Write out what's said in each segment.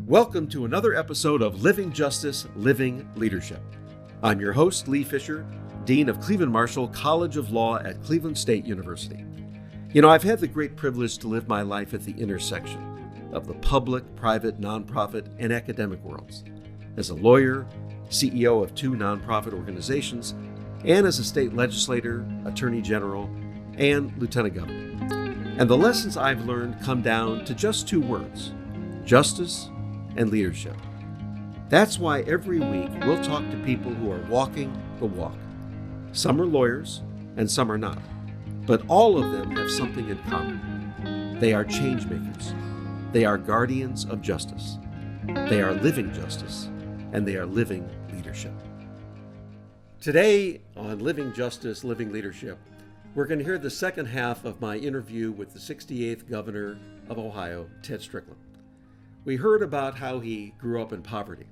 Welcome to another episode of Living Justice, Living Leadership. I'm your host, Lee Fisher, Dean of Cleveland Marshall College of Law at Cleveland State University. You know, I've had the great privilege to live my life at the intersection of the public, private, nonprofit, and academic worlds. As a lawyer, CEO of 2 nonprofit organizations, and as a state legislator, attorney general, and lieutenant governor. And the lessons I've learned come down to just 2 words: justice and leadership. That's why every week we'll talk to people who are walking the walk. Some are lawyers and some are not, but all of them have something in common. They are change makers. They are guardians of justice. They are living justice, and they are living leadership. Today on Living Justice, Living Leadership, we're going to hear the second half of my interview with the 68th Governor of Ohio, Ted Strickland. We heard about how he grew up in poverty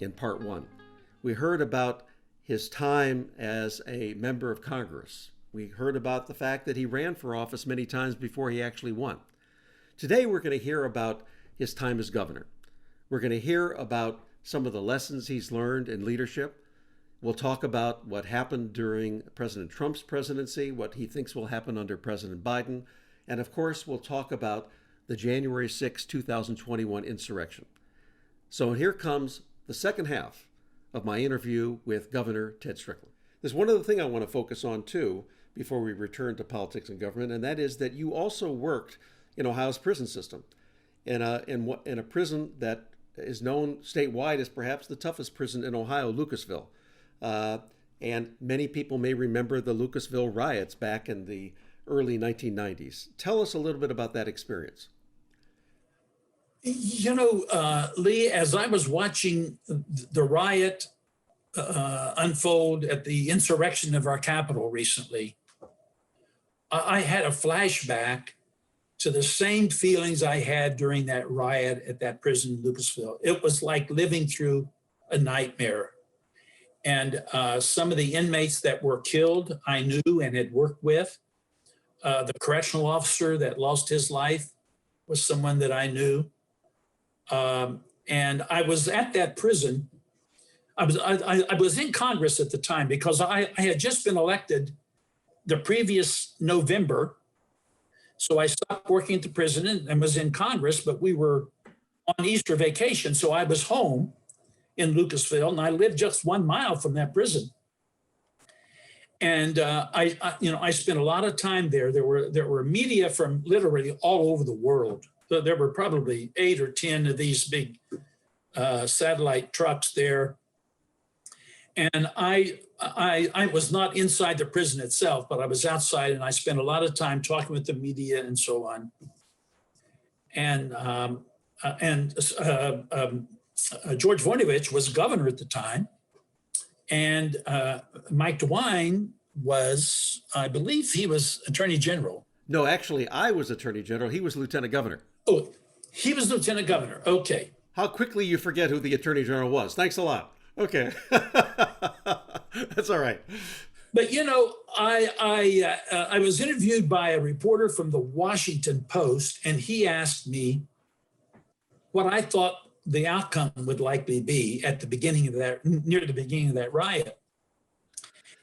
in part 1. We heard about his time as a member of Congress. We heard about the fact that he ran for office many times before he actually won. Today, we're going to hear about his time as governor. We're going to hear about some of the lessons he's learned in leadership. We'll talk about what happened during President Trump's presidency, what he thinks will happen under President Biden, and of course, we'll talk about the January 6, 2021 insurrection. So here comes the second half of my interview with Governor Ted Strickland. There's one other thing I want to focus on too before we return to politics and government, and that is that you also worked in Ohio's prison system, in a prison that is known statewide as perhaps the toughest prison in Ohio, Lucasville. And many people may remember the Lucasville Riots back in the early 1990s. Tell us a little bit about that experience. You know, Lee, as I was watching the riot unfold at the insurrection of our Capitol recently, I had a flashback to the same feelings I had during that riot at that prison in Lucasville. It was like living through a nightmare. And some of the inmates that were killed, I knew and had worked with. The correctional officer that lost his life was someone that I knew. And I was at that prison. I was in Congress at the time because I had just been elected the previous November. So I stopped working at the prison and was in Congress, but we were on Easter vacation. So I was home in Lucasville, and I lived just 1 mile from that prison. And I spent a lot of time there. There were media from literally all over the world. So there were probably 8 or 10 of these big satellite trucks there. And I was not inside the prison itself, but I was outside, and I spent a lot of time talking with the media and so on. And George Voinovich was governor at the time, and Mike DeWine was, I believe he was attorney general. No, actually, I was attorney general. He was lieutenant governor. Oh, he was lieutenant governor. Okay. How quickly you forget who the attorney general was. Thanks a lot. Okay. That's all right. But, you know, I was interviewed by a reporter from the Washington Post, and he asked me what I thought the outcome would likely be at the beginning of that, near the beginning of that riot.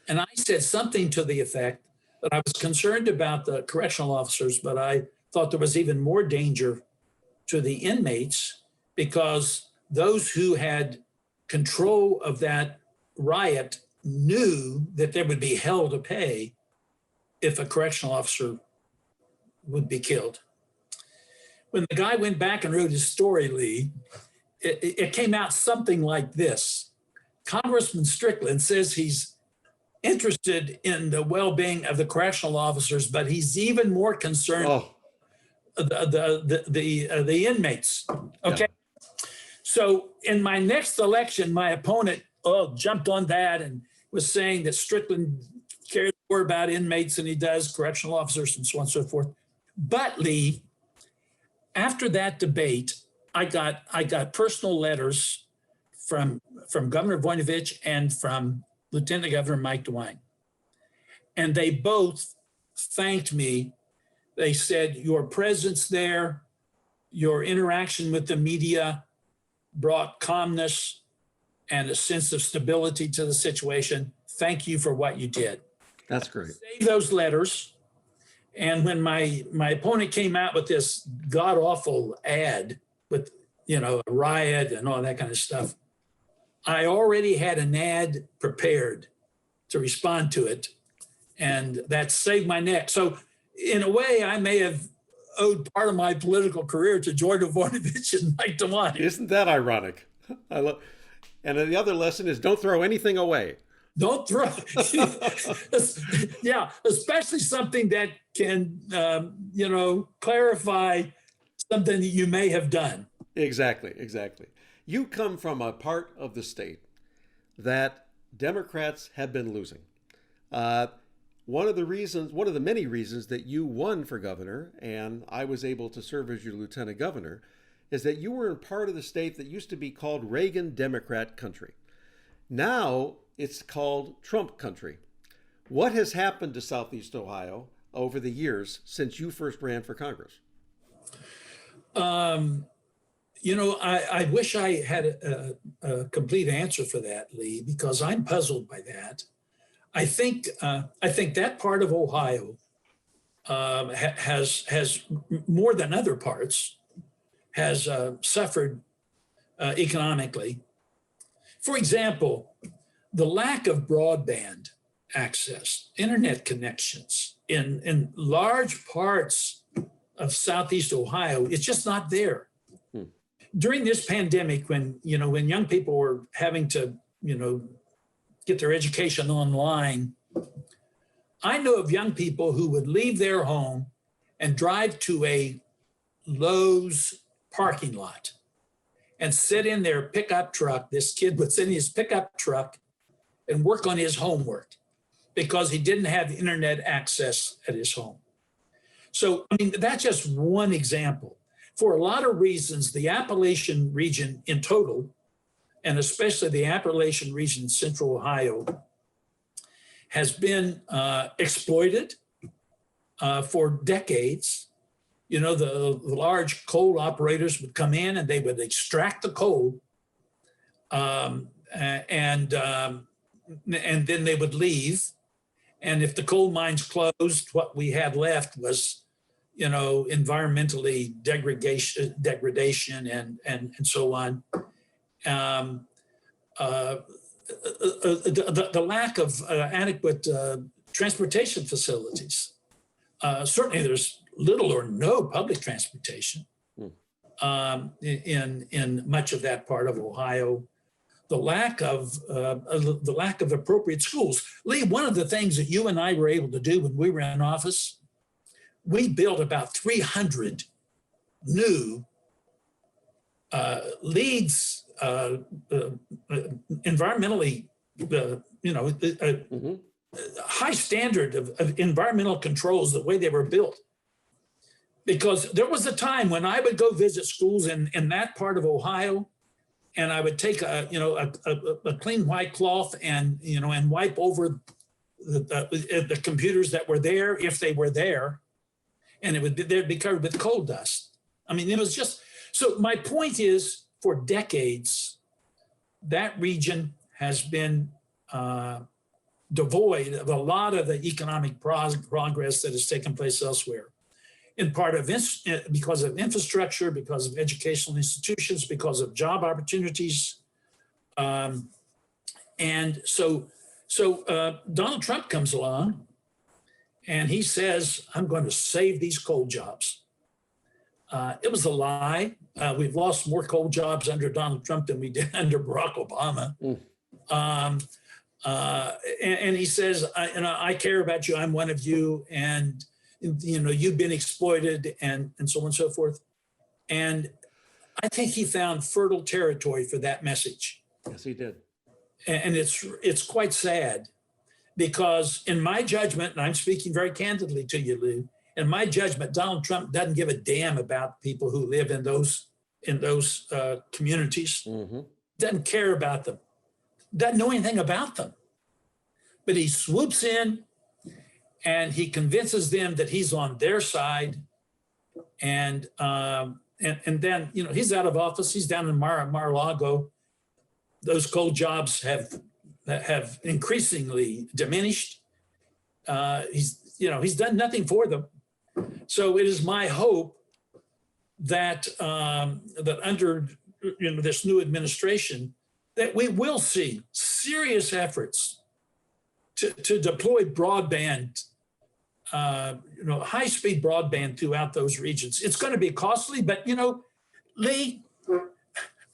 And I said something to the effect that I was concerned about the correctional officers, but I thought there was even more danger to the inmates because those who had control of that riot knew that there would be hell to pay if a correctional officer would be killed. When the guy went back and wrote his story, Lee, it came out something like this. Congressman Strickland says he's interested in the well-being of the correctional officers, but he's even more concerned the inmates. Okay. Yeah. So in my next election, my opponent jumped on that and was saying that Strickland cares more about inmates than he does correctional officers and so on and so forth. But Lee, after that debate, I got personal letters from Governor Voinovich and from Lieutenant Governor Mike DeWine. And they both thanked me. They said, your presence there, your interaction with the media, brought calmness and a sense of stability to the situation. Thank you for what you did. That's great. Save those letters. And when my opponent came out with this god awful ad with, a riot and all that kind of stuff, I already had an ad prepared to respond to it. And that saved my neck. So in a way, I may have owed part of my political career to George Voinovich and Mike DeWine. Isn't that ironic? And the other lesson is don't throw anything away. Don't throw, yeah, especially something that can, clarify something that you may have done. Exactly. You come from a part of the state that Democrats have been losing. One of the many reasons that you won for governor, and I was able to serve as your lieutenant governor, is that you were in part of the state that used to be called Reagan Democrat country. Now it's called Trump country. What has happened to Southeast Ohio over the years since you first ran for Congress? I wish I had a complete answer for that, Lee, because I'm puzzled by that. I think that part of Ohio has more than other parts has suffered economically. For example, the lack of broadband access, internet connections in large parts of Southeast Ohio, it's just not there. During this pandemic, when young people were having to, get their education online, I know of young people who would leave their home and drive to a Lowe's parking lot and sit in their pickup truck. This kid would sit in his pickup truck and work on his homework because he didn't have internet access at his home. So, that's just one example. For a lot of reasons, the Appalachian region in total, and especially the Appalachian region in Central Ohio, has been exploited for decades. The large coal operators would come in and they would extract the coal, and then they would leave. And if the coal mines closed, what we had left was, environmentally degradation and so on. The lack of adequate transportation facilities. Certainly there's little or no public transportation in much of that part of Ohio. The lack of appropriate schools. Lee, one of the things that you and I were able to do when we were in office, we built about 300 new leads, environmentally, high standard of environmental controls, the way they were built. Because there was a time when I would go visit schools in that part of Ohio, and I would take a clean white cloth and wipe over the computers that were there, if they were there, and they'd be covered with coal dust. It was just, so my point is, for decades, that region has been devoid of a lot of the economic progress that has taken place elsewhere, in part because of infrastructure, because of educational institutions, because of job opportunities. And so Donald Trump comes along and he says, I'm going to save these coal jobs. It was a lie. We've lost more coal jobs under Donald Trump than we did under Barack Obama. And he says, I care about you. I'm one of you. And, you've been exploited and so on and so forth. And I think he found fertile territory for that message. Yes, he did. And it's quite sad, because in my judgment, and I'm speaking very candidly to you, Lou, in my judgment, Donald Trump doesn't give a damn about people who live in those communities. Doesn't care about them. Doesn't know anything about them. But he swoops in and he convinces them that he's on their side, and and then, he's out of office. He's down in Mar-a-Lago. Those coal jobs have increasingly diminished. He's done nothing for them. So it is my hope that that under this new administration, that we will see serious efforts to deploy broadband, high-speed broadband throughout those regions. It's going to be costly, but Lee,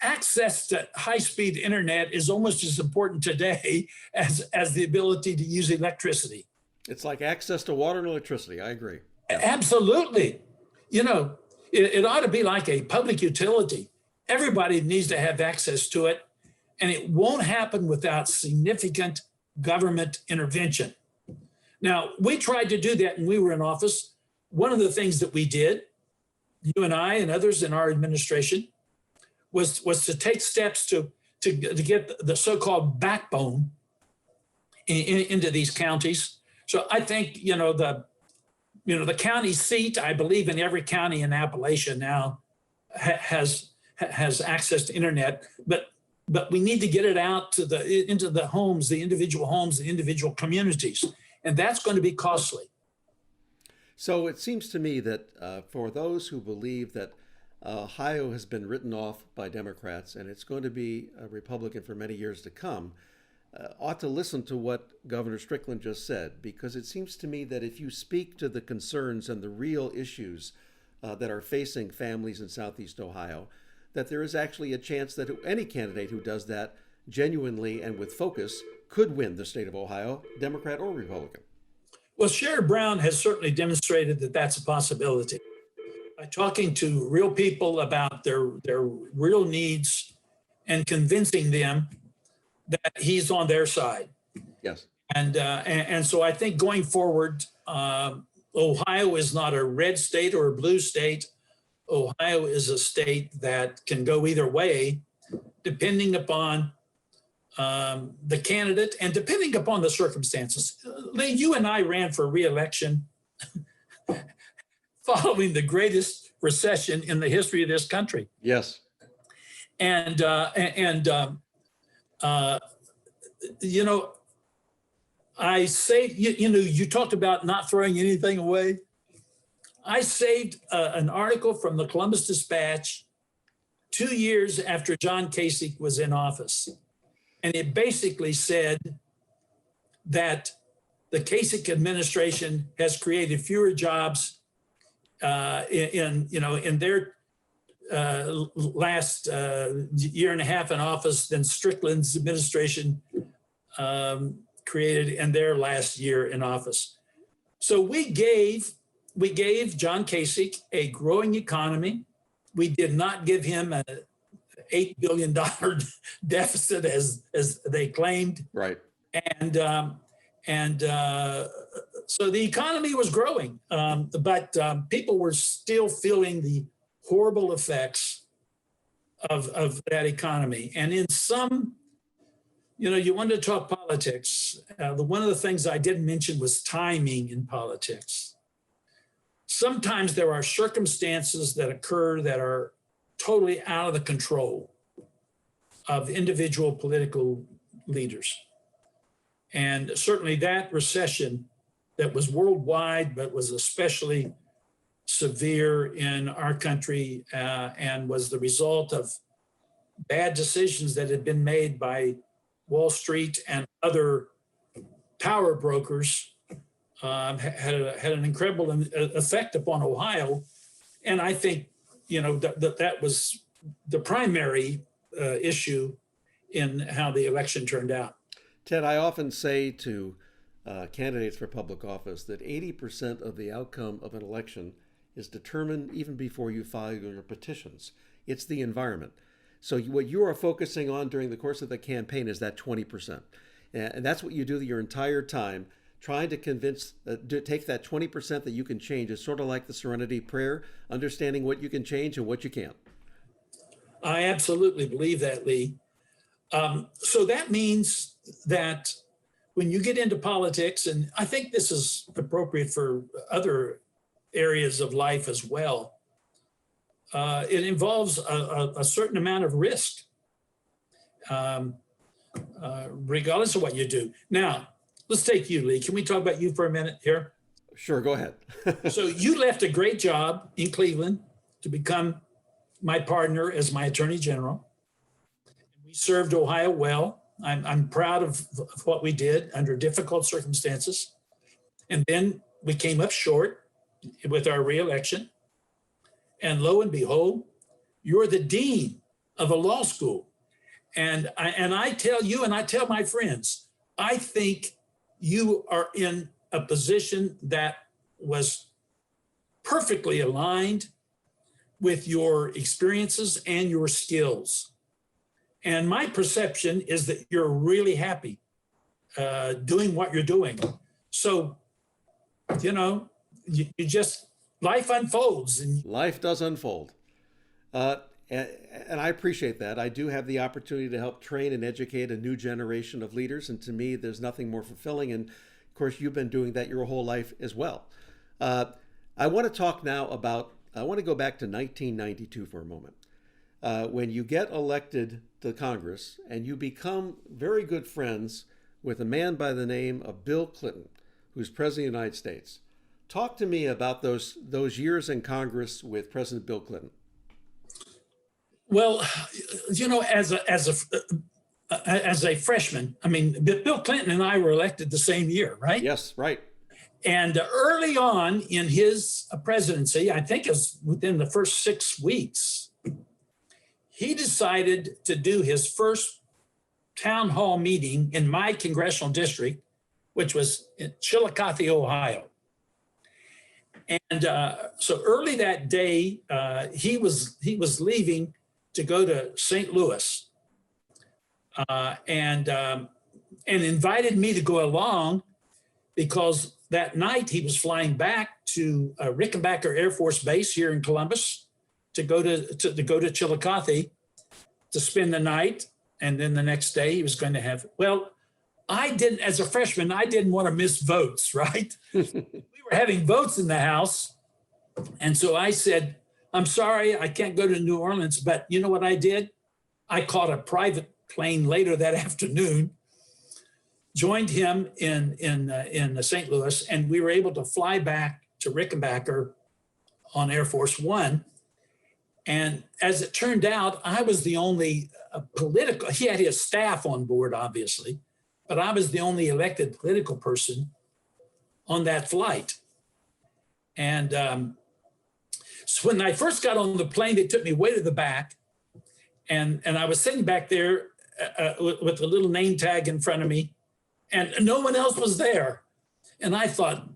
access to high-speed internet is almost as important today as the ability to use electricity. It's like access to water and electricity. I agree. Yeah. Absolutely. It ought to be like a public utility. Everybody needs to have access to it, and it won't happen without significant government intervention. Now, we tried to do that when we were in office. One of the things that we did, you and I and others in our administration, was to take steps to get the so-called backbone into these counties. So I think the county seat, I believe in every county in Appalachia now has access to internet, but we need to get it out into the homes, the individual communities, and that's going to be costly. So it seems to me that for those who believe that Ohio has been written off by Democrats and it's going to be a Republican for many years to come, ought to listen to what Governor Strickland just said, because it seems to me that if you speak to the concerns and the real issues that are facing families in Southeast Ohio, that there is actually a chance that any candidate who does that genuinely and with focus could win the state of Ohio, Democrat or Republican. Well, Sherrod Brown has certainly demonstrated that that's a possibility. By talking to real people about their real needs and convincing them that he's on their side. Yes. And so I think going forward, Ohio is not a red state or a blue state. Ohio is a state that can go either way, depending upon the candidate and depending upon the circumstances. Lee, you and I ran for re-election following the greatest recession in the history of this country. Yes. And I saved, you talked about not throwing anything away. I saved an article from the Columbus Dispatch 2 years after John Kasich was in office. And it basically said that the Kasich administration has created fewer jobs in their last year and a half in office than Strickland's administration created in their last year in office. So we gave John Kasich a growing economy. We did not give him an $8 billion deficit as they claimed. Right. And so the economy was growing, but people were still feeling the horrible effects of that economy. And in some, you wanted to talk politics. One of the things I didn't mention was timing in politics. Sometimes there are circumstances that occur that are totally out of the control of individual political leaders. And certainly that recession that was worldwide, but was especially severe in our country and was the result of bad decisions that had been made by Wall Street and other power brokers, had an incredible effect upon Ohio. And I think, that was the primary issue in how the election turned out. Ted, I often say to candidates for public office that 80% of the outcome of an election is determined even before you file your petitions. It's the environment. So what you are focusing on during the course of the campaign is that 20%. And that's what you do your entire time, trying to convince, to take that 20% that you can change. It's sort of like the Serenity Prayer, understanding what you can change and what you can't. I absolutely believe that, Lee. So that means that when you get into politics, and I think this is appropriate for other areas of life as well, it involves a certain amount of risk, regardless of what you do. Now, let's take you, Lee. Can we talk about you for a minute here? Sure, go ahead. So you left a great job in Cleveland to become my partner as my attorney general. We served Ohio well. I'm proud of what we did under difficult circumstances. And then we came up short with our reelection. And lo and behold, you're the dean of a law school. And I tell you, and I tell my friends, I think you are in a position that was perfectly aligned with your experiences and your skills. And my perception is that you're really happy doing what you're doing. So, you just, life unfolds. And Life does unfold. And I appreciate that. I do have the opportunity to help train and educate a new generation of leaders. And to me, there's nothing more fulfilling. And of course, you've been doing that your whole life as well. I want to talk now about, I want to go back to 1992 for a moment. When you get elected to Congress and you become very good friends with a man by the name of Bill Clinton, who's President of the United States. Talk to me about those years in Congress with President Bill Clinton. well, as a freshman, I mean, Bill Clinton and I were elected the same year, right? Yes, right. And early on in his presidency, I think it was within the first 6 weeks, he decided to do his first town hall meeting in my congressional district, which was in Chillicothe, Ohio. And so early that day, he was leaving to go to St. Louis, and invited me to go along because that night he was flying back to Rickenbacker Air Force Base here in Columbus to go to Chillicothe to spend the night, and then the next day he was going to have. Well, I didn't, as a freshman, I didn't want to miss votes, right? We were having votes in the House, and so I said, "I'm sorry, I can't go to New Orleans." But you know what I did? I caught a private plane later that afternoon, joined him in St. Louis, and we were able to fly back to Rickenbacker on Air Force One. And as it turned out, I was the only political, he had his staff on board, obviously, but I was the only elected political person on that flight. And so when I first got on the plane, they took me way to the back, and I was sitting back there with a little name tag in front of me, and no one else was there. And I thought,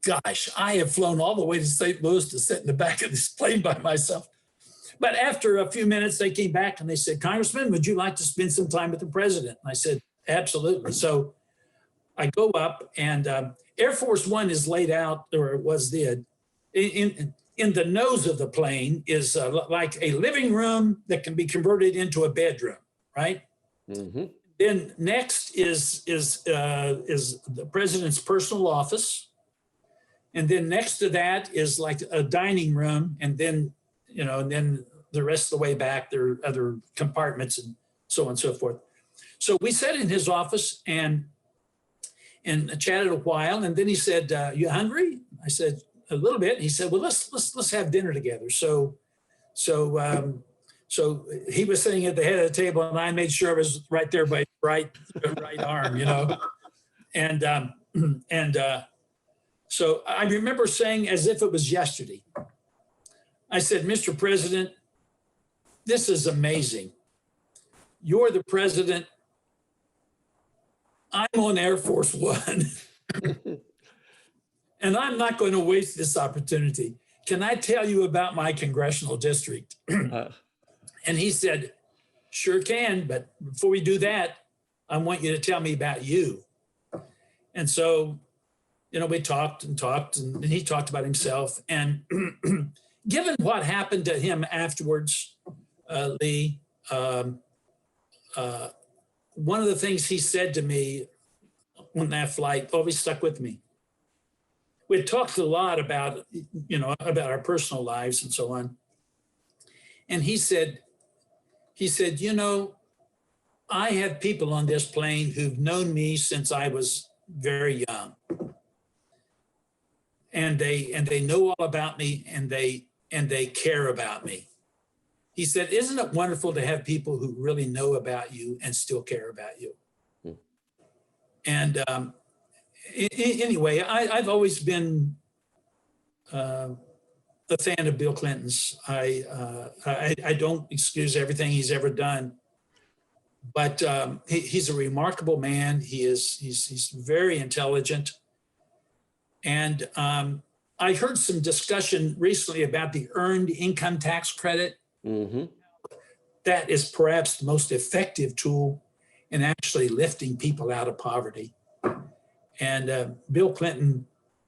gosh, I have flown all the way to St. Louis to sit in the back of this plane by myself. But after a few minutes, they came back and they said, "Congressman, would you like to spend some time with the president?" And I said, "Absolutely." So I go up, and Air Force One is laid out, or it was in the nose of the plane is like a living room that can be converted into a bedroom, right? Mm-hmm. Then next is the president's personal office. And then next to that is like a dining room. And then, and then the rest of the way back, there are other compartments and so on and so forth. So we sat in his office and chatted a while. And then he said, "You hungry?" I said, "A little bit." He said, "Well, let's have dinner together." So he was sitting at the head of the table, and I made sure I was right there by his right arm, and so I remember saying, as if it was yesterday, I said, "Mr. President, this is amazing. You're the president. I'm on Air Force One." And I'm not going to waste this opportunity. Can I tell you about my congressional district? And he said, "Sure can, but before we do that, I want you to tell me about you." And so, we talked, and he talked about himself. And given what happened to him afterwards, Lee, one of the things he said to me on that flight always stuck with me. we talked a lot about, about our personal lives and so on. And he said, I have people on this plane who've known me since I was very young. And they know all about me, and they care about me. He said, isn't it wonderful to have people who really know about you and still care about you? Hmm. And anyway, I've always been a fan of Bill Clinton's. I don't excuse everything he's ever done, but he's a remarkable man. He's very intelligent. And I heard some discussion recently about the earned income tax credit. Mm-hmm. That is perhaps the most effective tool in actually lifting people out of poverty. And Bill Clinton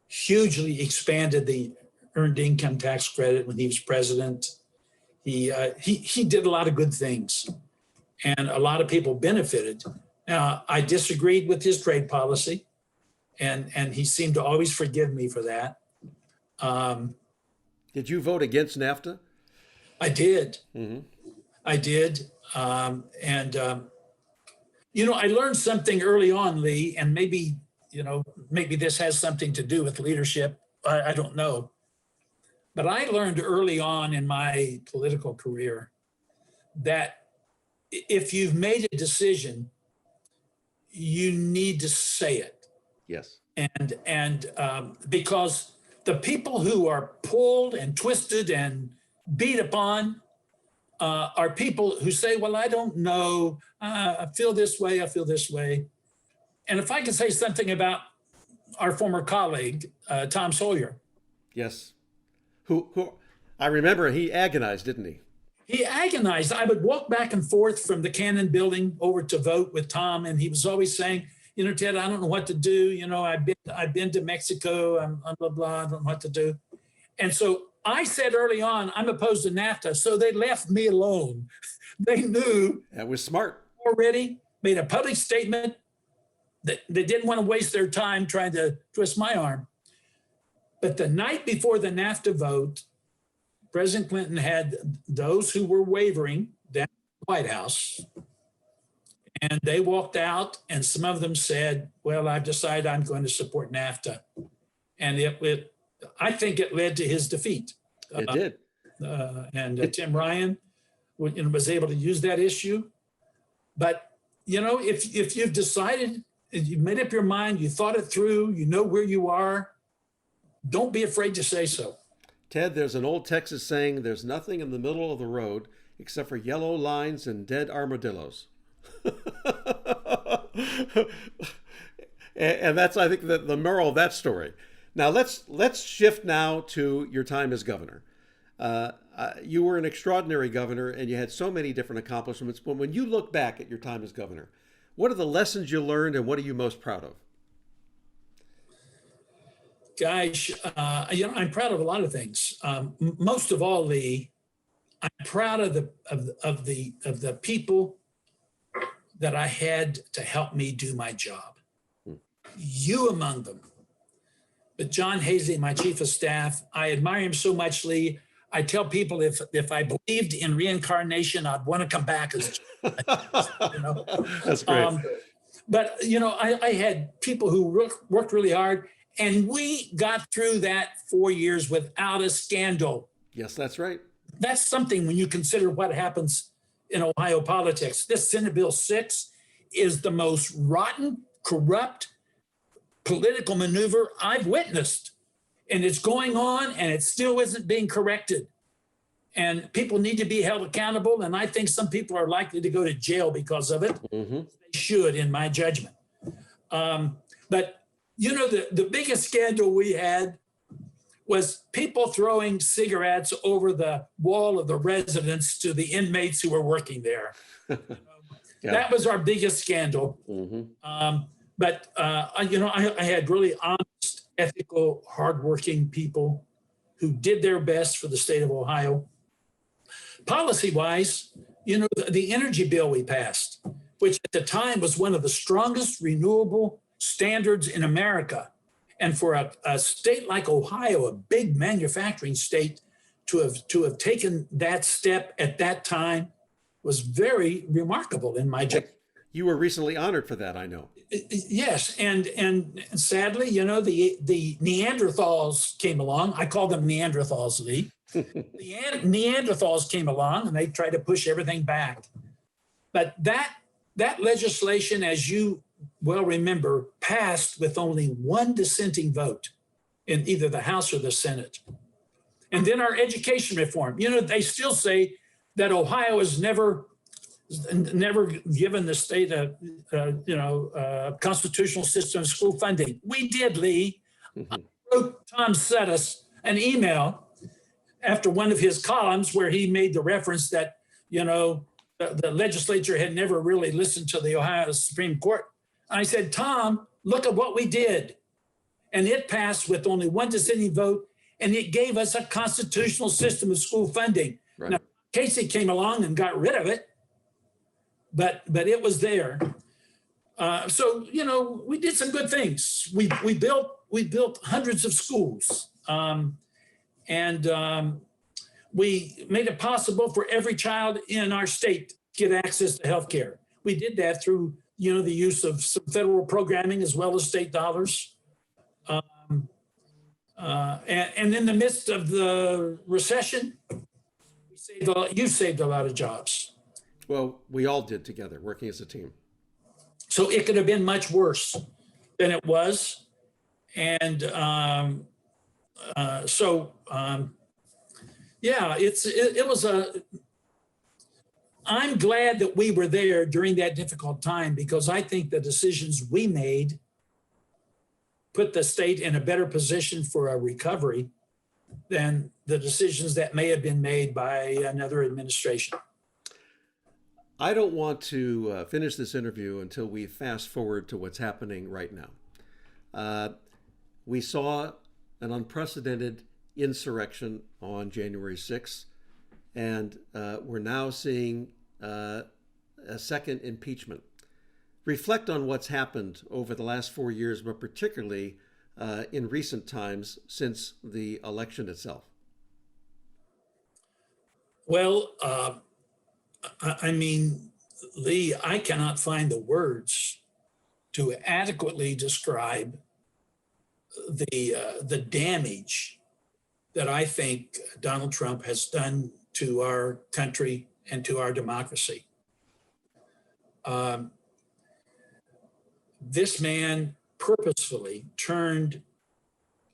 hugely expanded the earned income tax credit when he was president. He did a lot of good things, and a lot of people benefited. Now, I disagreed with his trade policy, and he seemed to always forgive me for that. Did you vote against NAFTA? I did. Mm-hmm. I did. I learned something early on, Lee, and maybe this has something to do with leadership. I don't know. But I learned early on in my political career that if you've made a decision, you need to say it. Yes. And because the people who are pulled and twisted and beat upon are people who say, well, I don't know, I feel this way. And if I can say something about our former colleague, Tom Sawyer. Yes. Who I remember he agonized, didn't he? He agonized. I would walk back and forth from the Cannon building over to vote with Tom, and he was always saying, Ted, I don't know what to do. I've been to Mexico, I'm blah, blah, I don't know what to do. And so I said early on, I'm opposed to NAFTA. So they left me alone. They knew. That was smart. Already made a public statement that they didn't want to waste their time trying to twist my arm. But the night before the NAFTA vote, President Clinton had those who were wavering down the White House. And they walked out, and some of them said, well, I've decided I'm going to support NAFTA. And I think it led to his defeat. It did. And Tim Ryan was able to use that issue. But, if you've decided, you've made up your mind, you thought it through, you know where you are, don't be afraid to say so. Ted, there's an old Texas saying, there's nothing in the middle of the road except for yellow lines and dead armadillos. And that's, I think, the moral of that story. Now, let's shift now to your time as governor. You were an extraordinary governor, and you had so many different accomplishments. But when you look back at your time as governor, what are the lessons you learned, and what are you most proud of? Gosh, I'm proud of a lot of things. Most of all, Lee, I'm proud of the people that I had to help me do my job. You among them. But John Hazley, my chief of staff, I admire him so much, Lee. I tell people if I believed in reincarnation, I'd want to come back as That's great. But I had people who worked really hard. And we got through that 4 years without a scandal. Yes, that's right. That's something when you consider what happens in Ohio politics. This Senate Bill 6 is the most rotten, corrupt political maneuver I've witnessed. And it's going on, and it still isn't being corrected. And people need to be held accountable. And I think some people are likely to go to jail because of it. Mm-hmm. They should, in my judgment. But the biggest scandal we had was people throwing cigarettes over the wall of the residence to the inmates who were working there. Yeah. That was our biggest scandal. Mm-hmm. But I had really honest, ethical, hardworking people who did their best for the state of Ohio. Policy-wise, the energy bill we passed, which at the time was one of the strongest renewable standards in America. And for a state like Ohio, a big manufacturing state, to have taken that step at that time was very remarkable in my judgment. You were recently honored for that, I know. Yes, and sadly, the Neanderthals came along. I call them Neanderthals, Lee. The Neanderthals came along and they tried to push everything back. But that legislation, as you well remember, passed with only one dissenting vote in either the House or the Senate. And then our education reform. They still say that Ohio has never given the state a constitutional system of school funding. We did, Lee. I wrote Tom Settis an email after one of his columns where he made the reference that, the legislature had never really listened to the Ohio Supreme Court. I said, Tom, look at what we did. And it passed with only one dissenting vote, and it gave us a constitutional system of school funding. Right. Now, Casey came along and got rid of it, but it was there. So we did some good things. We built hundreds of schools, and we made it possible for every child in our state to get access to health care. We did that through the use of some federal programming as well as state dollars. And in the midst of the recession, you saved a lot of jobs. Well, we all did together, working as a team. So it could have been much worse than it was. And I'm glad that we were there during that difficult time, because I think the decisions we made put the state in a better position for a recovery than the decisions that may have been made by another administration. I don't want to finish this interview until we fast forward to what's happening right now. We saw an unprecedented insurrection on January 6th, and we're now seeing a second impeachment. Reflect on what's happened over the last 4 years, but particularly in recent times since the election itself. Well, Lee, I cannot find the words to adequately describe the damage that I think Donald Trump has done to our country and to our democracy. This man purposefully turned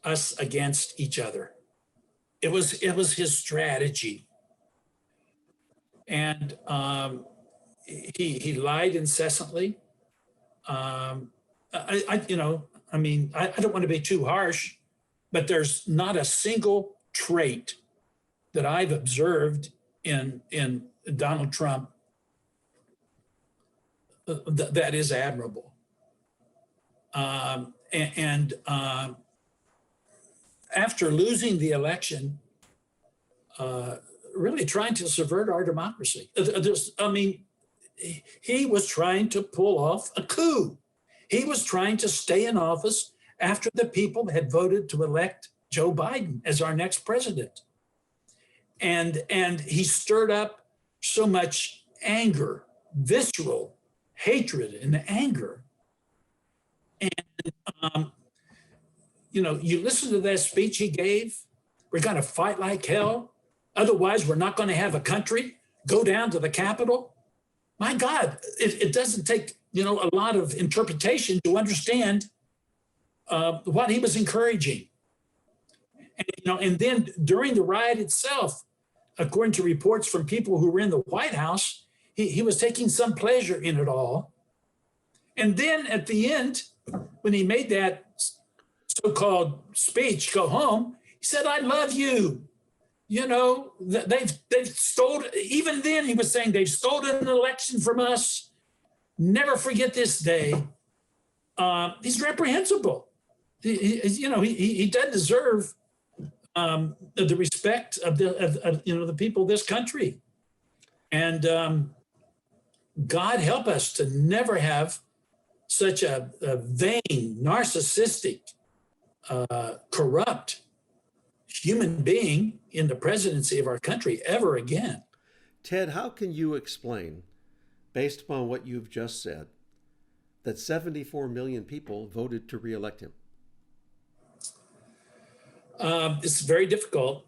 us against each other. It was his strategy. And he lied incessantly. I don't want to be too harsh, but there's not a single trait that I've observed in Donald Trump that is admirable. After losing the election, really trying to subvert our democracy. He was trying to pull off a coup. He was trying to stay in office after the people had voted to elect Joe Biden as our next president. And he stirred up so much anger, visceral hatred and anger. And, you listen to that speech he gave, we're going to fight like hell. Otherwise, we're not going to have a country. Go down to the Capitol. My God, it doesn't take, a lot of interpretation to understand what he was encouraging. And then during the riot itself, according to reports from people who were in the White House, he was taking some pleasure in it all. And then at the end, when he made that so-called speech, go home, he said, I love you. They've stolen, even then he was saying they've stolen an election from us. Never forget this day. He's reprehensible. He doesn't deserve the respect of the people of this country. And God help us to never have such a vain, narcissistic corrupt human being in the presidency of our country ever again. Ted, how can you explain, based upon what you've just said, that 74 million people voted to reelect him? It's very difficult.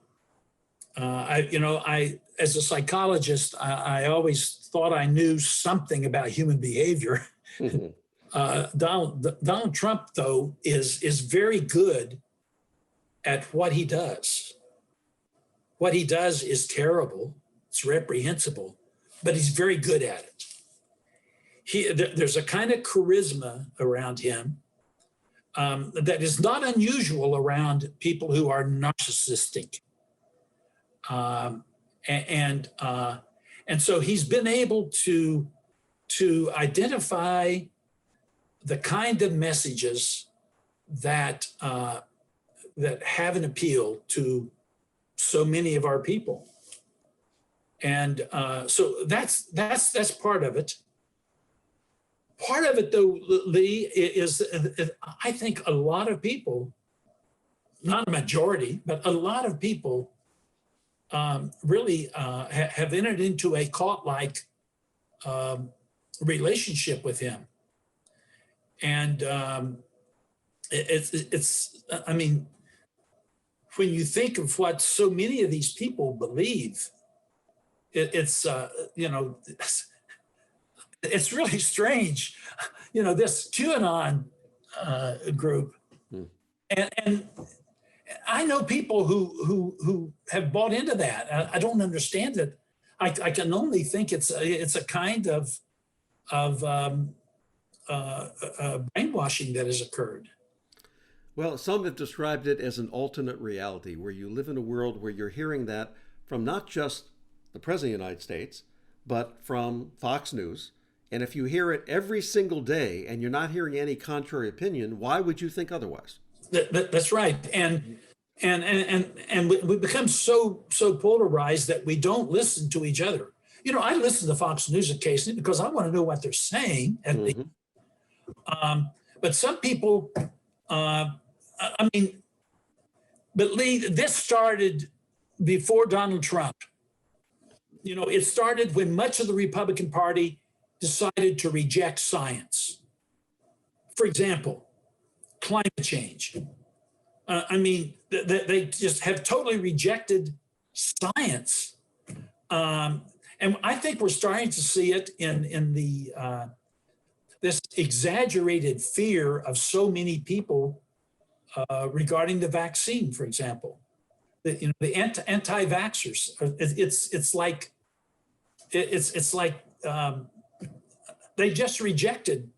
As a psychologist, I always thought I knew something about human behavior. Donald Trump, though, is very good at what he does. What he does is terrible. It's reprehensible, but he's very good at it. There's a kind of charisma around him that is not unusual around people who are narcissistic. And so he's been able to identify the kind of messages that have an appeal to so many of our people. And so that's part of it. Part of it, though, Lee, is I think a lot of people, not a majority, but a lot of people really have entered into a cult-like relationship with him. And I mean, when you think of what so many of these people believe, it's really strange. This QAnon group, and I know people who have bought into that. I don't understand it. I can only think it's a kind of brainwashing that has occurred. Well, some have described it as an alternate reality, where you live in a world where you're hearing that from not just the President of the United States, but from Fox News. And if you hear it every single day and you're not hearing any contrary opinion, why would you think otherwise? That's right. And we become so polarized that we don't listen to each other. I listen to Fox News occasionally because I want to know what they're saying. But some people, but Lee, this started before Donald Trump. It started when much of the Republican Party decided to reject science. For example, climate change. They just have totally rejected science. And I think we're starting to see it in the this exaggerated fear of so many people regarding the vaccine, for example. The anti-vaxxers. It's like they just rejected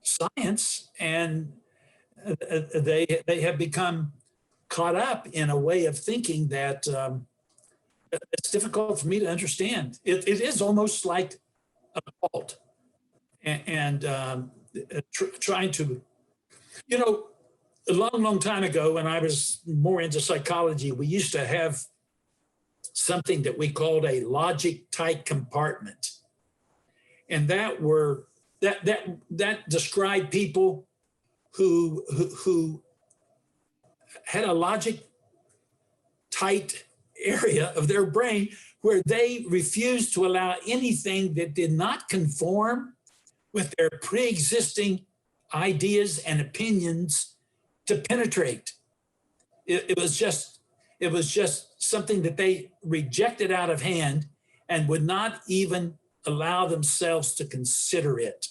science, and they have become caught up in a way of thinking that it's difficult for me to understand. It is almost like a cult, and trying to, a long time ago, when I was more into psychology, we used to have something that we called a logic tight compartment, and that described people who had a logic tight area of their brain where they refused to allow anything that did not conform with their pre-existing ideas and opinions to penetrate. It was just something that they rejected out of hand and would not even allow themselves to consider it.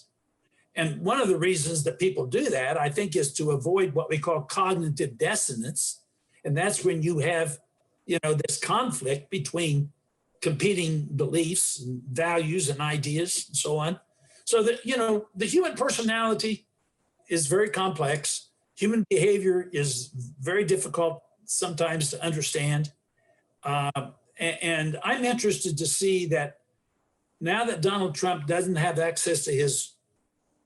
And one of the reasons that people do that, I think, is to avoid what we call cognitive dissonance. And that's when you have, this conflict between competing beliefs and values and ideas and so on. So that, the human personality is very complex. Human behavior is very difficult sometimes to understand. And I'm interested to see that now that Donald Trump doesn't have access to his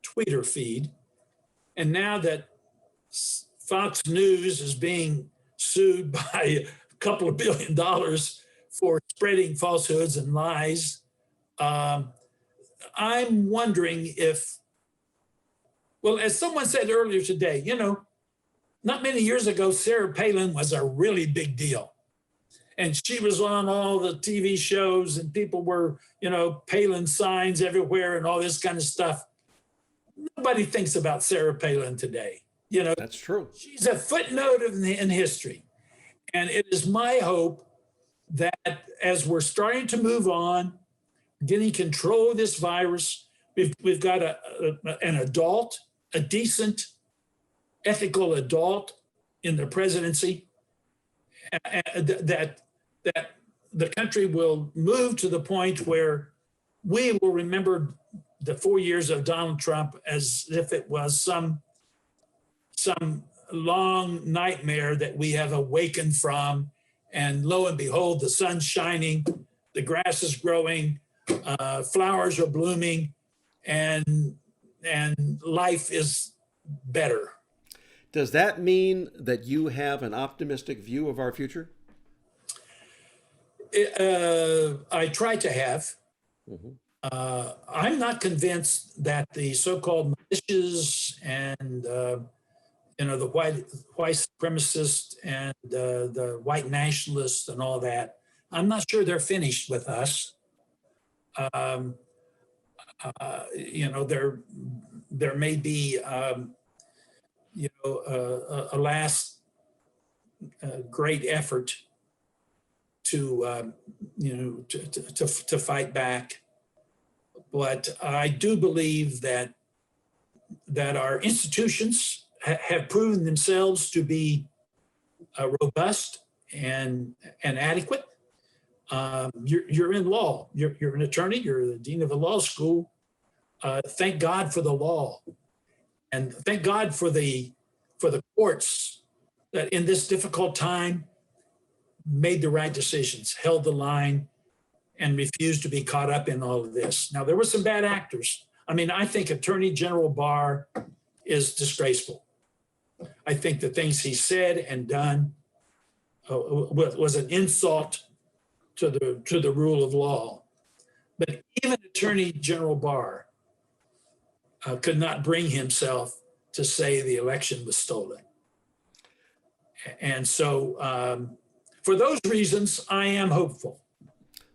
Twitter feed, and now that Fox News is being sued by a couple of $1 billion for spreading falsehoods and lies, I'm wondering if, well, as someone said earlier today, not many years ago, Sarah Palin was a really big deal. And she was on all the TV shows and people were, Palin signs everywhere and all this kind of stuff. Nobody thinks about Sarah Palin today. That's true. She's a footnote in history. And it is my hope that as we're starting to move on, getting control of this virus, we've got an adult, a decent, ethical adult in the presidency, that the country will move to the point where we will remember the 4 years of Donald Trump as if it was some long nightmare that we have awakened from. And lo and behold, the sun's shining, the grass is growing, flowers are blooming, and life is better. Does that mean that you have an optimistic view of our future? I try to have. Mm-hmm. I'm not convinced that the so-called militias and the white supremacists and the white nationalists and all that, I'm not sure they're finished with us. There may be a last great effort to fight back, but I do believe that our institutions have proven themselves to be robust and adequate. You're in law. You're an attorney. You're the dean of a law school. Thank God for the law, and thank God for the courts that in this difficult time made the right decisions, held the line, and refused to be caught up in all of this. Now, there were some bad actors. I mean, I think Attorney General Barr is disgraceful. I think the things he said and done was an insult to the rule of law. But even Attorney General Barr could not bring himself to say the election was stolen. And so for those reasons, I am hopeful.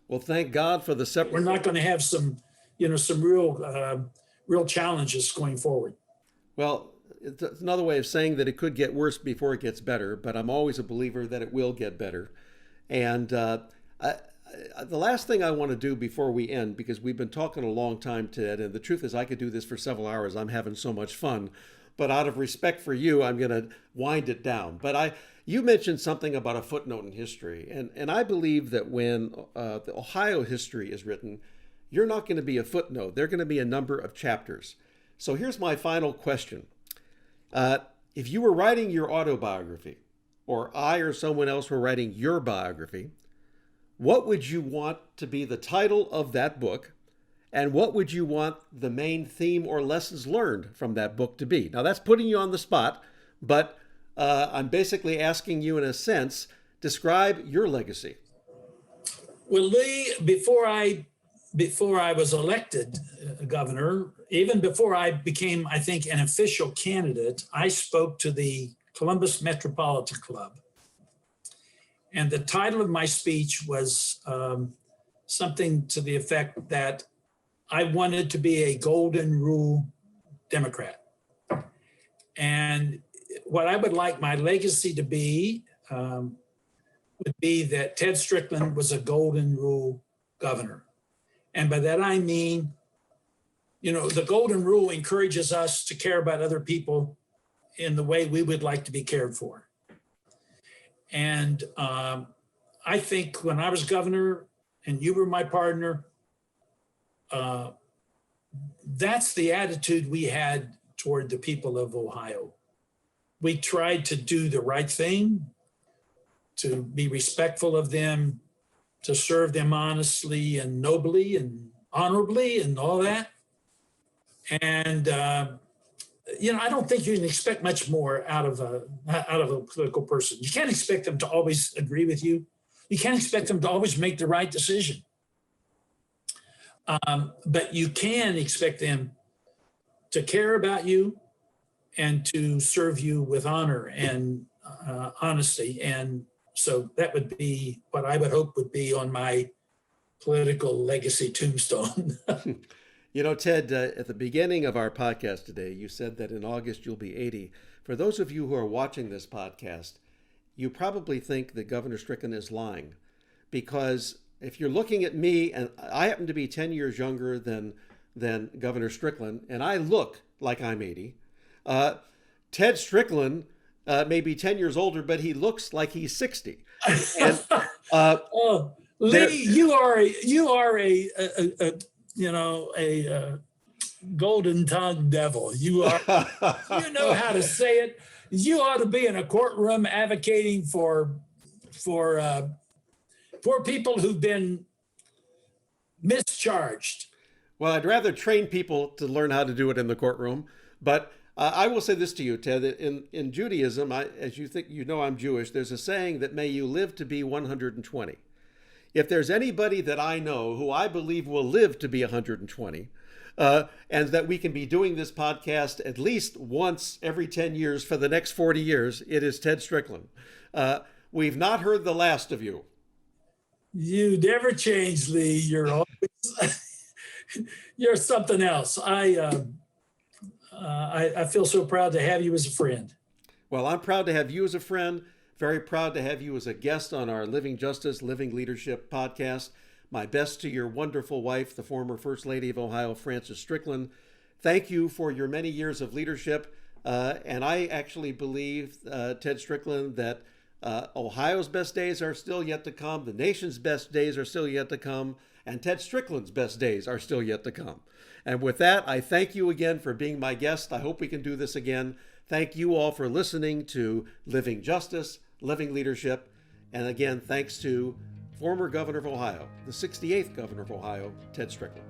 Well, thank God for the separate. We're not going to have some real challenges going forward. Well, it's another way of saying that it could get worse before it gets better, but I'm always a believer that it will get better. And the last thing I want to do before we end, because we've been talking a long time, Ted, and the truth is I could do this for several hours. I'm having so much fun. But out of respect for you, I'm going to wind it down. But you mentioned something about a footnote in history. And I believe that when the Ohio history is written, you're not going to be a footnote. There are going to be a number of chapters. So here's my final question. If you were writing your autobiography, or I or someone else were writing your biography, what would you want to be the title of that book? And what would you want the main theme or lessons learned from that book to be? Now, that's putting you on the spot, but I'm basically asking you, in a sense, describe your legacy. Well, Lee, before I was elected governor, even before I became, I think, an official candidate, I spoke to the Columbus Metropolitan Club. And the title of my speech was something to the effect that I wanted to be a golden rule Democrat. And what I would like my legacy to be would be that Ted Strickland was a golden rule governor. And by that I mean, the golden rule encourages us to care about other people in the way we would like to be cared for. And I think when I was governor and you were my partner, that's the attitude we had toward the people of Ohio. We tried to do the right thing, to be respectful of them, to serve them honestly and nobly and honorably and all that. And I don't think you can expect much more out of a political person. You can't expect them to always agree with you. You can't expect them to always make the right decision. But you can expect them to care about you and to serve you with honor and honesty. And so that would be what I would hope would be on my political legacy tombstone. You know, Ted, at the beginning of our podcast today, you said that in August you'll be 80. For those of you who are watching this podcast, you probably think that Governor Strickland is lying, because if you're looking at me, and I happen to be 10 years younger than Governor Strickland, and I look like I'm 80. Ted Strickland may be 10 years older, but he looks like he's 60. And, oh, Lee, you are a golden tongued devil. You know how to say it. You ought to be in a courtroom advocating for people who've been mischarged. Well, I'd rather train people to learn how to do it in the courtroom. But I will say this to you, Ted. In Judaism, as you think, you know, I'm Jewish. There's a saying that may you live to be 120. If there's anybody that I know who I believe will live to be 120, and that we can be doing this podcast at least once every 10 years for the next 40 years, it is Ted Strickland. We've not heard the last of you. You never change, Lee. You're always you're something else. I feel so proud to have you as a friend. Well, I'm proud to have you as a friend. Very proud to have you as a guest on our Living Justice, Living Leadership podcast. My best to your wonderful wife, the former First Lady of Ohio, Frances Strickland. Thank you for your many years of leadership. And I actually believe, Ted Strickland, that Ohio's best days are still yet to come. The nation's best days are still yet to come. And Ted Strickland's best days are still yet to come. And with that, I thank you again for being my guest. I hope we can do this again. Thank you all for listening to Living Justice, Living Leadership. And again, thanks to former Governor of Ohio, the 68th Governor of Ohio, Ted Strickland.